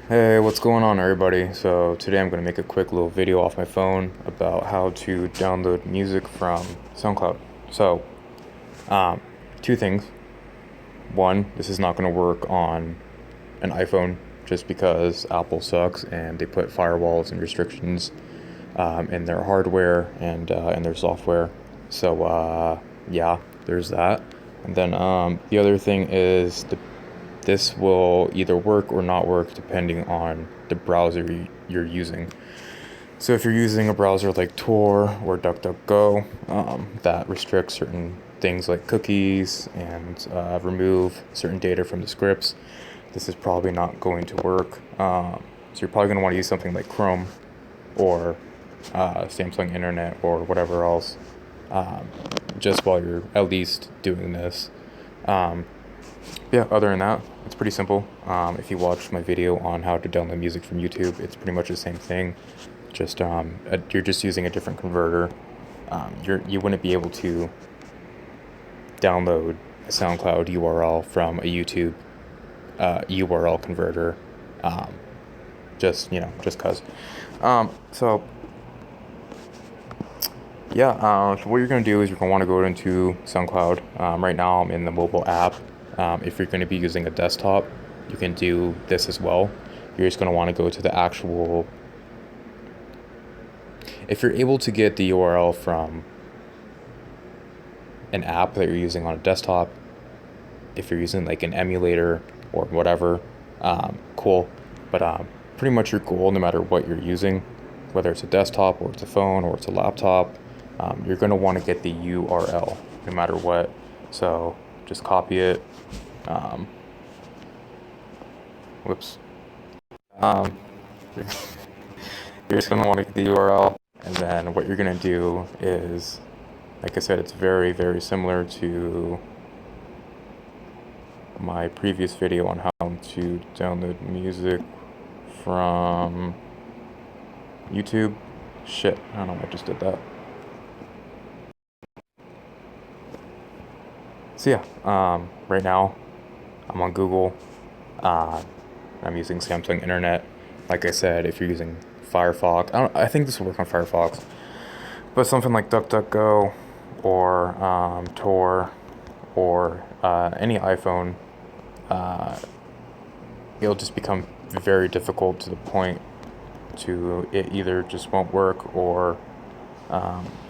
Hey, what's going on, everybody? So today I'm going to make a quick little video off my phone about how to download music from SoundCloud. So, um, two things. One, this is not going to work on an iPhone just because Apple sucks and they put firewalls and restrictions in their hardware and in their software. So, yeah, there's that. And then the other thing is this will either work or not work depending on the browser you're using. So if you're using a browser like Tor or DuckDuckGo, that restricts certain things like cookies and remove certain data from the scripts, this is probably not going to work. So you're probably going to want to use something like Chrome or Samsung Internet or whatever else, just while you're at least doing this. Yeah, other than that, it's pretty simple. If you watch my video on how to download music from YouTube, it's pretty much the same thing. Just you're just using a different converter. You wouldn't be able to download a SoundCloud URL from a YouTube URL converter. Just cause. So yeah, so what you're gonna do is you're gonna want to go into SoundCloud. Right now I'm in the mobile app. If you're going to be using a desktop, you can do this as well. You're just going to want to go to the actual. If you're able to get the URL from an app that you're using on a desktop, if you're using like an emulator or whatever, cool. But pretty much your goal, no matter what you're using, whether it's a desktop or it's a phone or it's a laptop, you're going to want to get the URL no matter what. So just copy it. Whoops. Um, you're just going to want to get the URL, and then what you're going to do is, like I said, it's very, very similar to my previous video on how to download music from YouTube. Shit, I don't know why I just did that. So yeah, right now I'm on Google. I'm using Samsung Internet. Like I said, if you're using Firefox, I think this will work on Firefox, but something like DuckDuckGo or Tor or any iPhone, it'll just become very difficult to the point to it either just won't work or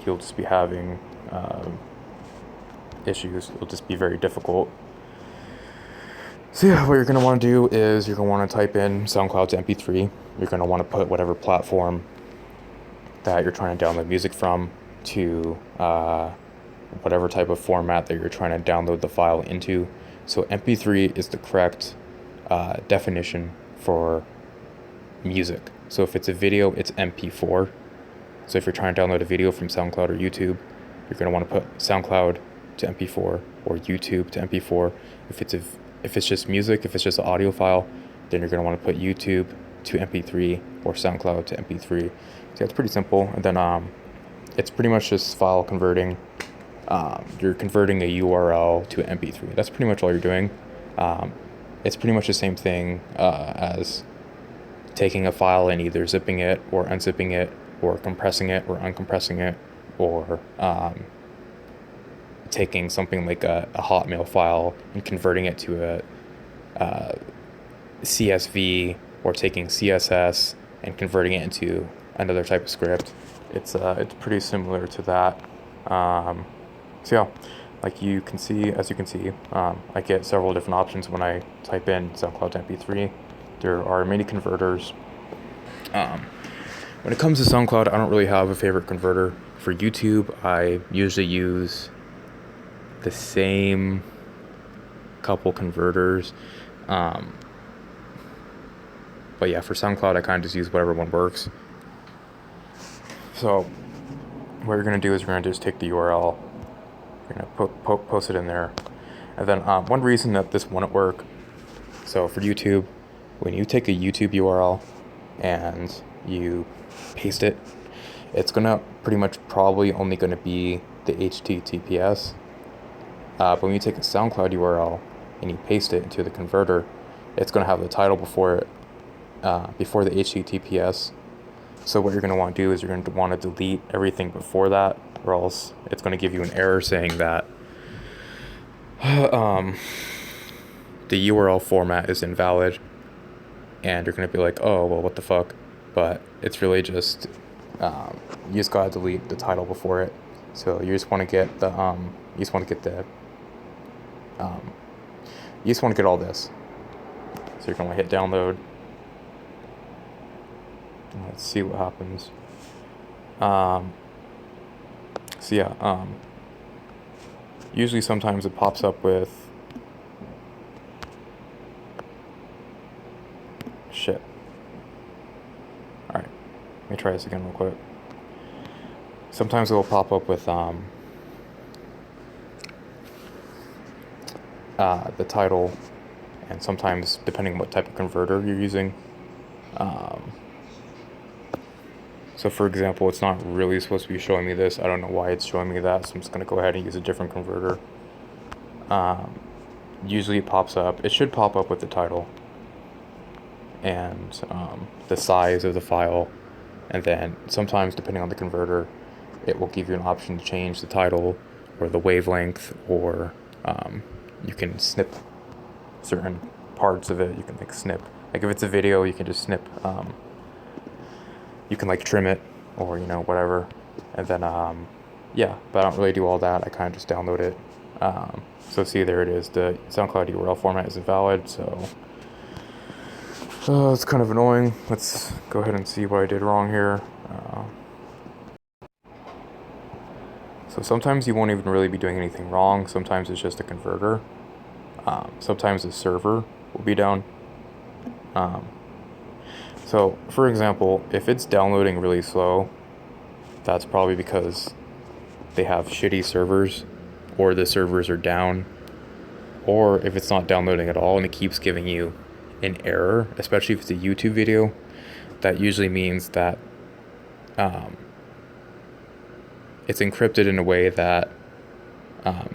you'll just be having issues. It'll just be very difficult. So yeah, what you're going to want to do is you're going to want to type in SoundCloud to MP3. You're going to want to put whatever platform that you're trying to download music from to whatever type of format that you're trying to download the file into. So MP3 is the correct definition for music. So if it's a video, it's MP4. So if you're trying to download a video from SoundCloud or YouTube, you're going to want to put SoundCloud to MP4 or YouTube to MP4. If it's just music, if it's just an audio file, then you're going to want to put YouTube to MP3 or SoundCloud to MP3. So it's pretty simple. And then it's pretty much just file converting. You're converting a URL to an MP3. That's pretty much all you're doing. It's pretty much the same thing as taking a file and either zipping it or unzipping it or compressing it or uncompressing it or taking something like a Hotmail file and converting it to a CSV or taking CSS and converting it into another type of script. It's pretty similar to that. So yeah, as you can see, I get several different options when I type in SoundCloud to MP3. There are many converters. When it comes to SoundCloud, I don't really have a favorite converter. For YouTube, I usually use the same couple converters. But yeah, for SoundCloud, I kind of just use whatever one works. So what you're going to do is you're going to just take the URL, you're going to post it in there. And then one reason that this wouldn't work, so for YouTube, when you take a YouTube URL and you paste it, it's going to pretty much probably only going to be the HTTPS. But when you take a SoundCloud URL and you paste it into the converter, it's going to have the title before it, before the HTTPS. So what you're going to want to do is you're going to want to delete everything before that, or else it's going to give you an error saying that the URL format is invalid, and you're going to be like, oh, well, what the fuck? But it's really just, you just got to delete the title before it. So you just want to get the, you just want to get the, you just want to get all this. So you're going to hit download. Let's see what happens. So yeah, usually sometimes it pops up with shit. Alright, let me try this again real quick. Sometimes it will pop up with the title, and sometimes depending on what type of converter you're using. So for example, it's not really supposed to be showing me this. I don't know why it's showing me that, so I'm just going to go ahead and use a different converter. Usually it pops up. It should pop up with the title and the size of the file, and then sometimes depending on the converter, it will give you an option to change the title or the wavelength, or you can snip certain parts of it. You can like snip, like if it's a video, you can just snip, you can like trim it, or you know, whatever. And then yeah, but I don't really do all that. I kind of just download it. So see, there it is. The SoundCloud URL format is invalid, so it's kind of annoying. Let's go ahead and see what I did wrong here. So sometimes you won't even really be doing anything wrong. Sometimes it's just a converter. Sometimes the server will be down. So for example, if it's downloading really slow, that's probably because they have shitty servers, or the servers are down, or if it's not downloading at all and it keeps giving you an error, especially if it's a YouTube video, that usually means that it's encrypted in a way that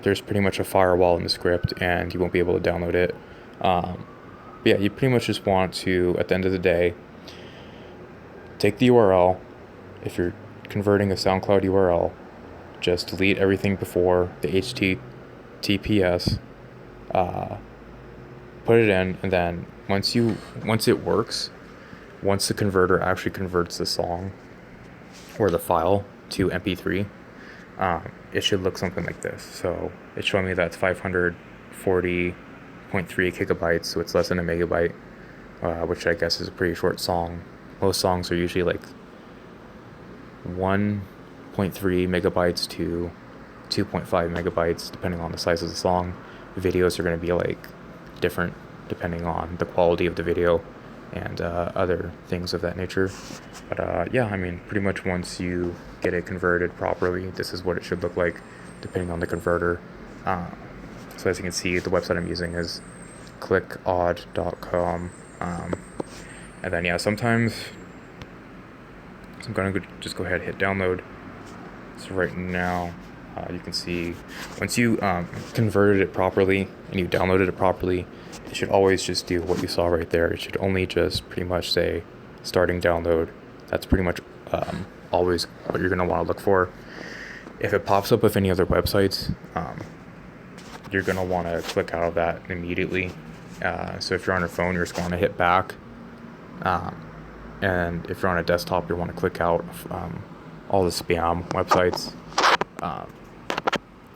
there's pretty much a firewall in the script and you won't be able to download it. But yeah, you pretty much just want to, at the end of the day, take the URL. If you're converting a SoundCloud URL, just delete everything before the HTTPS, put it in, and then once it works, once the converter actually converts the song or the file to MP3, it should look something like this. So it's showing me that's 540.3 gigabytes, so it's less than a megabyte, which I guess is a pretty short song. Most songs are usually like 1.3 megabytes to 2.5 megabytes, depending on the size of the song. Videos are going to be like different depending on the quality of the video and other things of that nature. But yeah, I mean, pretty much once you get it converted properly, this is what it should look like depending on the converter. So as you can see, the website I'm using is clickodd.com. And then yeah, sometimes I'm gonna just go ahead and hit download. So right now, you can see once you converted it properly and you downloaded it properly, it should always just do what you saw right there. It should only just pretty much say starting download. That's pretty much always what you're gonna want to look for. If it pops up with any other websites, you're gonna want to click out of that immediately. So if you're on your phone, you're just going to hit back. And if you're on a desktop, you want to click out all the spam websites.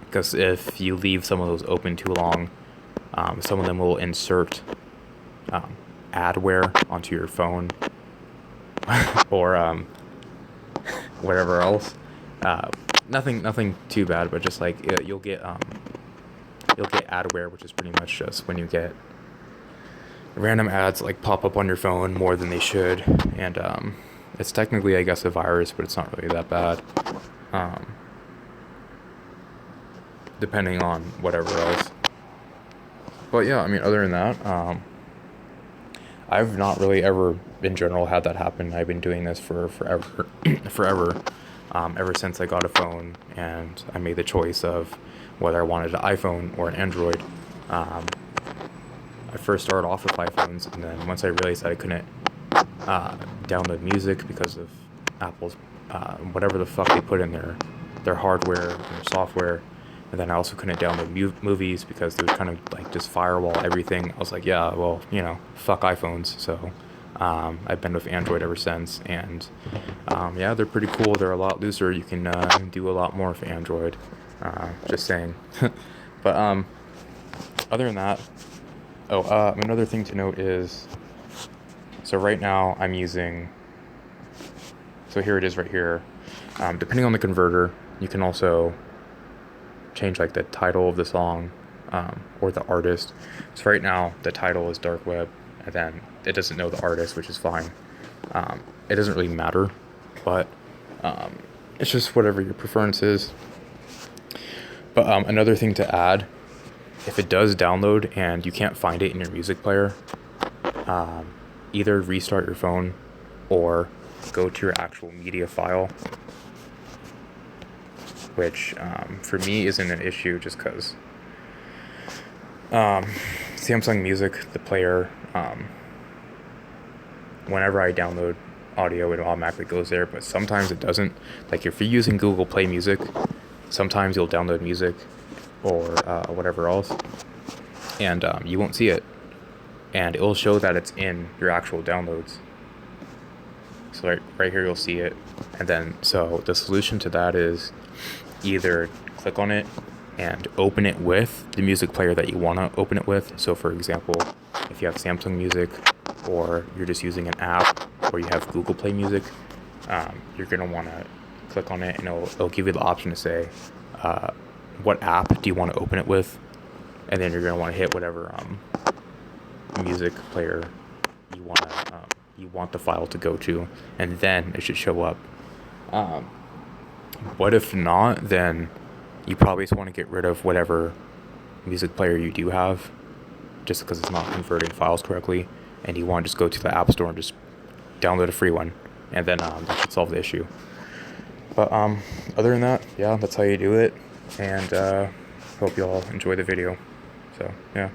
Because if you leave some of those open too long, some of them will insert adware onto your phone or whatever else. Nothing too bad, but just like you'll get adware, which is pretty much just when you get random ads like pop up on your phone more than they should, and it's technically, I guess, a virus, but it's not really that bad, depending on whatever else. But yeah, I mean, other than that, I've not really ever in general had that happen. I've been doing this for forever ever since I got a phone and I made the choice of whether I wanted an iPhone or an Android. I first started off with iPhones, and then once I realized that I couldn't download music because of Apple's whatever the fuck they put in their hardware and their software. And then I also couldn't download movies because they would kind of like just firewall everything. I was like, yeah, well, fuck iPhones. So I've been with Android ever since, and yeah, they're pretty cool. They're a lot looser. You can do a lot more with Android. Just saying. But other than that, another thing to note is, so right now I'm using, so here it is right here. Depending on the converter, you can also change like the title of the song or the artist. So right now the title is Dark Web, and then it doesn't know the artist, which is fine. It doesn't really matter, but it's just whatever your preference is. But another thing to add, if it does download and you can't find it in your music player, either restart your phone or go to your actual media file, which for me isn't an issue just because Samsung Music, the player, whenever I download audio, it automatically goes there, but sometimes it doesn't. Like if you're using Google Play Music, sometimes you'll download music or whatever else, and you won't see it, and it will show that it's in your actual downloads. So right here you'll see it, and then so the solution to that is either click on it and open it with the music player that you want to open it with. So for example, if you have Samsung Music, or you're just using an app, or you have Google Play Music, you're going to want to click on it, and it'll give you the option to say what app do you want to open it with, and then you're going to want to hit whatever music player you want the file to go to, and then it should show up. But if not, then you probably just want to get rid of whatever music player you do have, just because it's not converting files correctly, and you want to just go to the App Store and just download a free one, and then that should solve the issue. But other than that, yeah, that's how you do it, and hope you all enjoy the video. So yeah.